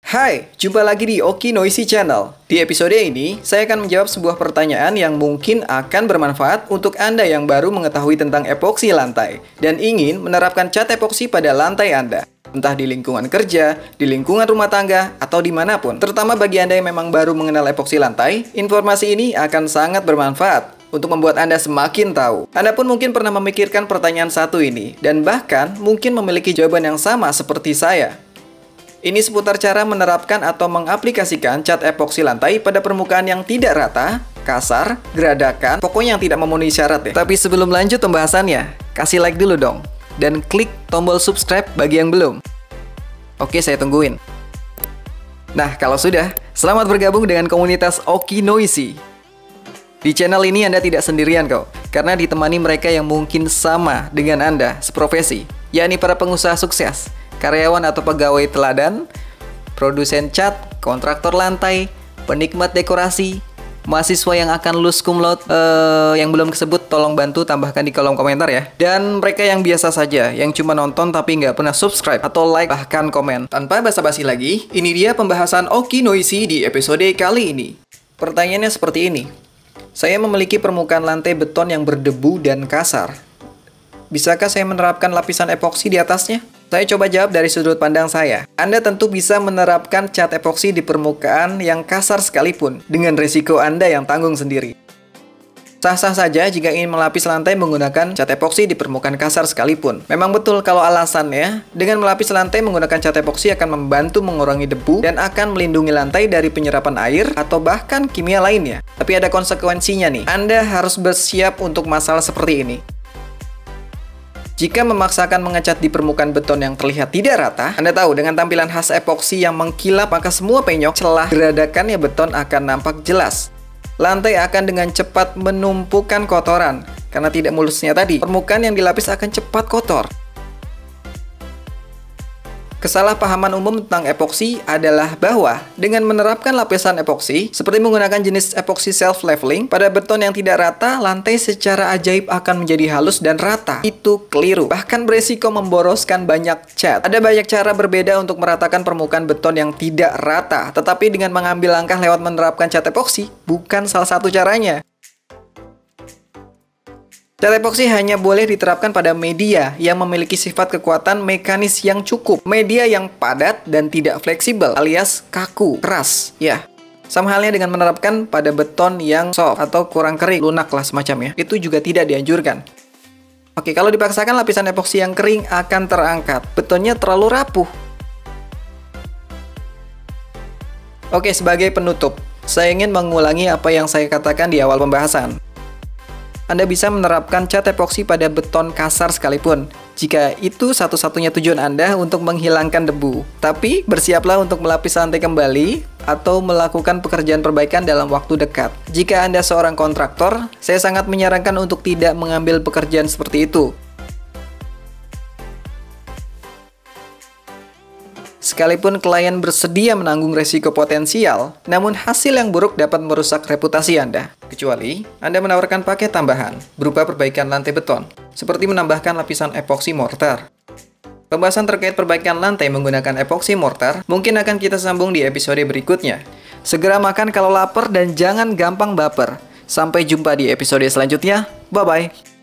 Hai, jumpa lagi di Oki Noisy Channel. Di episode ini, saya akan menjawab sebuah pertanyaan yang mungkin akan bermanfaat untuk Anda yang baru mengetahui tentang epoksi lantai dan ingin menerapkan cat epoksi pada lantai Anda. Entah di lingkungan kerja, di lingkungan rumah tangga, atau dimanapun. Terutama bagi Anda yang memang baru mengenal epoksi lantai, informasi ini akan sangat bermanfaat untuk membuat Anda semakin tahu. Anda pun mungkin pernah memikirkan pertanyaan satu ini, dan bahkan mungkin memiliki jawaban yang sama seperti saya. Ini seputar cara menerapkan atau mengaplikasikan cat epoksi lantai pada permukaan yang tidak rata, kasar, geradakan, pokoknya yang tidak memenuhi syarat ya. Tapi sebelum lanjut pembahasannya, kasih like dulu dong. Dan klik tombol subscribe bagi yang belum. Oke, saya tungguin. Nah, kalau sudah, selamat bergabung dengan komunitas Oki Noisy. Di channel ini Anda tidak sendirian kok, karena ditemani mereka yang mungkin sama dengan Anda seprofesi, yakni para pengusaha sukses, karyawan atau pegawai teladan, produsen cat, kontraktor lantai, penikmat dekorasi, mahasiswa yang akan lulus cum laude, yang belum kesebut tolong bantu tambahkan di kolom komentar ya. Dan mereka yang biasa saja, yang cuma nonton tapi nggak pernah subscribe atau like bahkan komen. Tanpa basa-basi lagi, ini dia pembahasan Oki Noisy di episode kali ini. Pertanyaannya seperti ini. Saya memiliki permukaan lantai beton yang berdebu dan kasar. Bisakah saya menerapkan lapisan epoksi di atasnya? Saya coba jawab dari sudut pandang saya. Anda tentu bisa menerapkan cat epoksi di permukaan yang kasar sekalipun, dengan risiko Anda yang tanggung sendiri. Sah-sah saja jika ingin melapis lantai menggunakan cat epoksi di permukaan kasar sekalipun. Memang betul kalau alasannya, dengan melapis lantai menggunakan cat epoksi akan membantu mengurangi debu dan akan melindungi lantai dari penyerapan air atau bahkan kimia lainnya. Tapi ada konsekuensinya nih, Anda harus bersiap untuk masalah seperti ini. Jika memaksakan mengecat di permukaan beton yang terlihat tidak rata, Anda tahu dengan tampilan khas epoksi yang mengkilap, maka semua penyok, celah, geradakannya beton akan nampak jelas. Lantai akan dengan cepat menumpukan kotoran. Karena tidak mulusnya tadi, permukaan yang dilapis akan cepat kotor. Kesalahpahaman umum tentang epoksi adalah bahwa dengan menerapkan lapisan epoksi, seperti menggunakan jenis epoksi self-leveling, pada beton yang tidak rata, lantai secara ajaib akan menjadi halus dan rata. Itu keliru. Bahkan beresiko memboroskan banyak cat. Ada banyak cara berbeda untuk meratakan permukaan beton yang tidak rata, tetapi dengan mengambil langkah lewat menerapkan cat epoksi, bukan salah satu caranya. Cat epoksi hanya boleh diterapkan pada media yang memiliki sifat kekuatan mekanis yang cukup. Media yang padat dan tidak fleksibel, alias kaku, keras. Ya, sama halnya dengan menerapkan pada beton yang soft atau kurang kering, lunak lah semacamnya. Itu juga tidak dianjurkan. Oke, kalau dipaksakan lapisan epoksi yang kering akan terangkat. Betonnya terlalu rapuh. Oke, sebagai penutup, saya ingin mengulangi apa yang saya katakan di awal pembahasan. Anda bisa menerapkan cat epoksi pada beton kasar sekalipun, jika itu satu-satunya tujuan Anda untuk menghilangkan debu. Tapi, bersiaplah untuk melapis lantai kembali atau melakukan pekerjaan perbaikan dalam waktu dekat. Jika Anda seorang kontraktor, saya sangat menyarankan untuk tidak mengambil pekerjaan seperti itu. Sekalipun klien bersedia menanggung resiko potensial, namun hasil yang buruk dapat merusak reputasi Anda. Kecuali Anda menawarkan paket tambahan berupa perbaikan lantai beton, seperti menambahkan lapisan epoksi mortar. Pembahasan terkait perbaikan lantai menggunakan epoksi mortar mungkin akan kita sambung di episode berikutnya. Segera makan kalau lapar dan jangan gampang baper. Sampai jumpa di episode selanjutnya. Bye-bye.